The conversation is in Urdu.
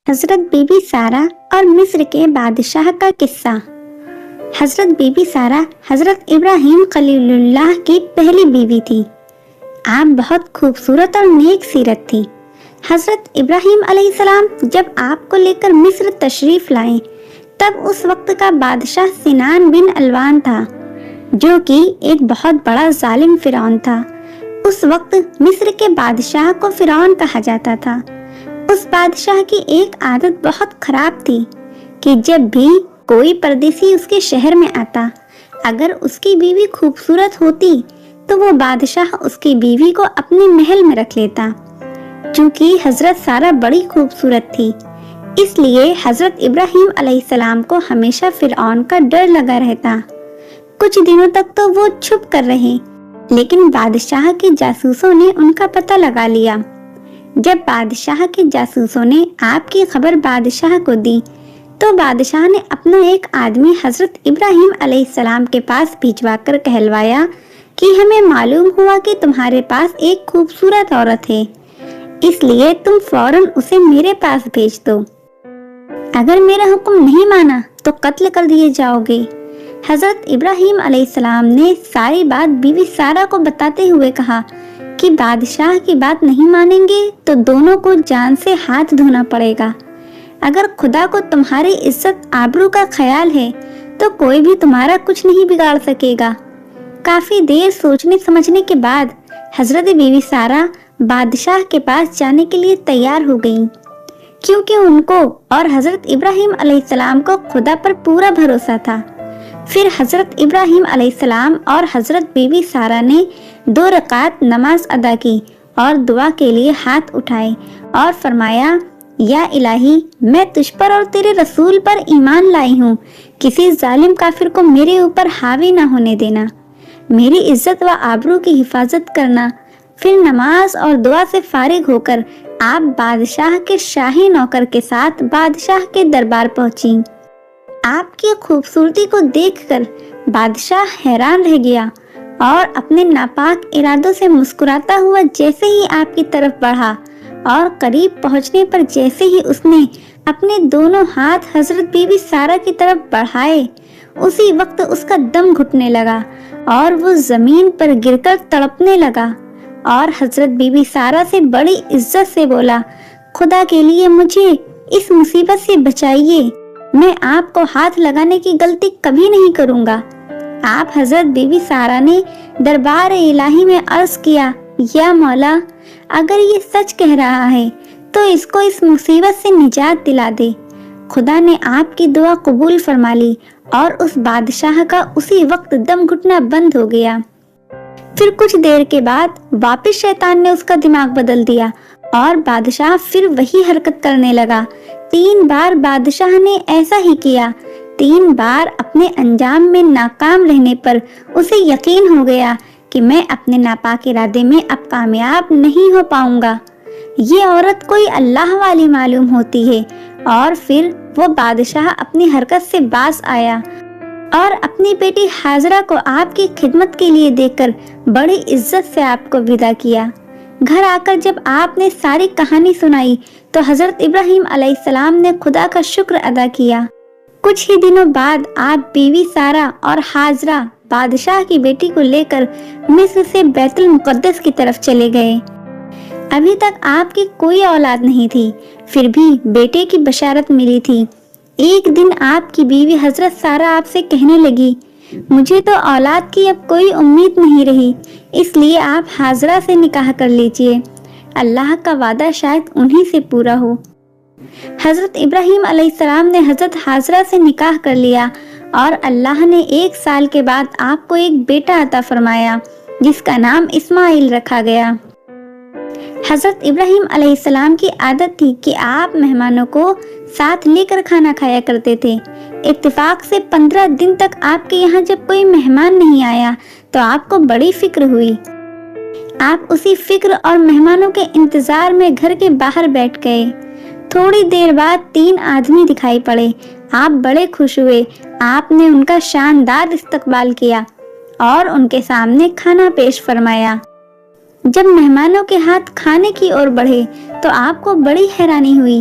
حضرت بی بی سارہ اور مصر کے بادشاہ کا قصہ۔ حضرت بی بی سارہ حضرت ابراہیم خلیل اللہ کی پہلی بیوی تھی۔ آپ بہت خوبصورت اور نیک سیرت تھی۔ حضرت ابراہیم علیہ السلام جب آپ کو لے کر مصر تشریف لائے تب اس وقت کا بادشاہ سنان بن الوان تھا، جو کہ ایک بہت بڑا ظالم فرعون تھا۔ اس وقت مصر کے بادشاہ کو فرعون کہا جاتا تھا۔ اس بادشاہ کی ایک عادت بہت خراب تھی کہ جب بھی کوئی پردیسی اس کے شہر میں آتا، اگر اس کی بیوی خوبصورت ہوتی تو وہ بادشاہ اس کی بیوی کو اپنے محل میں رکھ لیتا۔ چونکہ حضرت سارہ بڑی خوبصورت تھی، اس لیے حضرت ابراہیم علیہ السلام کو ہمیشہ فرعون کا ڈر لگا رہتا۔ کچھ دنوں تک تو وہ چھپ کر رہے، لیکن بادشاہ کے جاسوسوں نے ان کا پتہ لگا لیا۔ جب بادشاہ کے جاسوسوں نے آپ کی خبر بادشاہ کو دی تو بادشاہ نے اپنا ایک آدمی حضرت ابراہیم علیہ السلام کے پاس بھیجوا کر کہلوایا کہ ہمیں معلوم ہوا کہ تمہارے پاس ایک خوبصورت عورت ہے، اس لیے تم فوراً اسے میرے پاس بھیج دو۔ اگر میرا حکم نہیں مانا تو قتل کر دیے جاؤ گے۔ حضرت ابراہیم علیہ السلام نے ساری بات بیوی سارہ کو بتاتے ہوئے کہا کہ بادشاہ کی بات نہیں مانیں گے تو دونوں کو جان سے ہاتھ دھونا پڑے گا۔ اگر خدا کو تمہاری عزت آبرو کا خیال ہے تو کوئی بھی تمہارا کچھ نہیں بگاڑ سکے گا۔ کافی دیر سوچنے سمجھنے کے بعد حضرت بیوی سارہ بادشاہ کے پاس جانے کے لیے تیار ہو گئیں، کیونکہ ان کو اور حضرت ابراہیم علیہ السلام کو خدا پر پورا بھروسہ تھا۔ پھر حضرت ابراہیم علیہ السلام اور حضرت بی بی سارہ نے 2 رکعت نماز ادا کی اور دعا کے لیے ہاتھ اٹھائے اور فرمایا، یا الہی، میں تجھ پر اور تیرے رسول پر ایمان لائی ہوں، کسی ظالم کافر کو میرے اوپر حاوی نہ ہونے دینا، میری عزت و آبرو کی حفاظت کرنا۔ پھر نماز اور دعا سے فارغ ہو کر آپ بادشاہ کے شاہی نوکر کے ساتھ بادشاہ کے دربار پہنچیں۔ آپ کی خوبصورتی کو دیکھ کر بادشاہ حیران رہ گیا اور اپنے ناپاک ارادوں سے مسکراتا ہوا جیسے ہی آپ کی طرف بڑھا اور قریب پہنچنے پر جیسے ہی اس نے اپنے دونوں ہاتھ حضرت بی بی سارہ کی طرف بڑھائے، اسی وقت اس کا دم گھٹنے لگا اور وہ زمین پر گر کر تڑپنے لگا اور حضرت بی بی سارہ سے بڑی عزت سے بولا، خدا کے لیے مجھے اس مصیبت سے بچائیے، میں آپ کو ہاتھ لگانے کی غلطی کبھی نہیں کروں گا۔ آپ حضرت بی بی سارہ نے دربار الہی میں عرض کیا، یا مولا، اگر یہ سچ کہہ رہا ہے تو اس کو اس مصیبت سے نجات دلا دے۔ خدا نے آپ کی دعا قبول فرما لی اور اس بادشاہ کا اسی وقت دم گھٹنا بند ہو گیا۔ پھر کچھ دیر کے بعد واپس شیطان نے اس کا دماغ بدل دیا اور بادشاہ پھر وہی حرکت کرنے لگا۔ 3 بار بادشاہ نے ایسا ہی کیا۔ 3 بار اپنے انجام میں ناکام رہنے پر اسے یقین ہو گیا کہ میں اپنے ناپاک ارادے میں اب کامیاب نہیں ہو پاؤں گا۔ یہ عورت کوئی اللہ والی معلوم ہوتی ہے۔ اور پھر وہ بادشاہ اپنی حرکت سے باز آیا اور اپنی بیٹی حاضرہ کو آپ کی خدمت کے لیے دے کر بڑی عزت سے آپ کو ودا کیا۔ گھر آ کر جب آپ نے ساری کہانی سنائی تو حضرت ابراہیم علیہ السلام نے خدا کا شکر ادا کیا۔ کچھ ہی دنوں بعد آپ بیوی سارہ اور حاضرہ بادشاہ کی بیٹی کو لے کر مصر سے بیت المقدس کی طرف چلے گئے۔ ابھی تک آپ کی کوئی اولاد نہیں تھی، پھر بھی بیٹے کی بشارت ملی تھی۔ ایک دن آپ کی بیوی حضرت سارہ آپ سے کہنے لگی، مجھے تو اولاد کی اب کوئی امید نہیں رہی، اس لیے آپ حاضرہ سے نکاح کر لیجئے، اللہ کا وعدہ شاید انہی سے پورا ہو۔ حضرت ابراہیم علیہ السلام نے حضرت حاضرہ سے نکاح کر لیا اور اللہ نے 1 سال کے بعد آپ کو ایک بیٹا عطا فرمایا جس کا نام اسماعیل رکھا گیا۔ حضرت ابراہیم علیہ السلام کی عادت تھی کہ آپ مہمانوں کو ساتھ لے کر کھانا کھایا کرتے تھے۔ اتفاق سے 15 دن تک آپ کے یہاں جب کوئی مہمان نہیں آیا تو آپ کو بڑی فکر ہوئی۔ آپ اسی فکر اور مہمانوں کے انتظار میں گھر کے باہر بیٹھ گئے۔ تھوڑی دیر بعد 3 آدمی دکھائی پڑے۔ آپ بڑے خوش ہوئے۔ آپ نے ان کا شاندار استقبال کیا اور ان کے سامنے کھانا پیش فرمایا۔ جب مہمانوں کے ہاتھ کھانے کی اور بڑھے تو آپ کو بڑی حیرانی ہوئی۔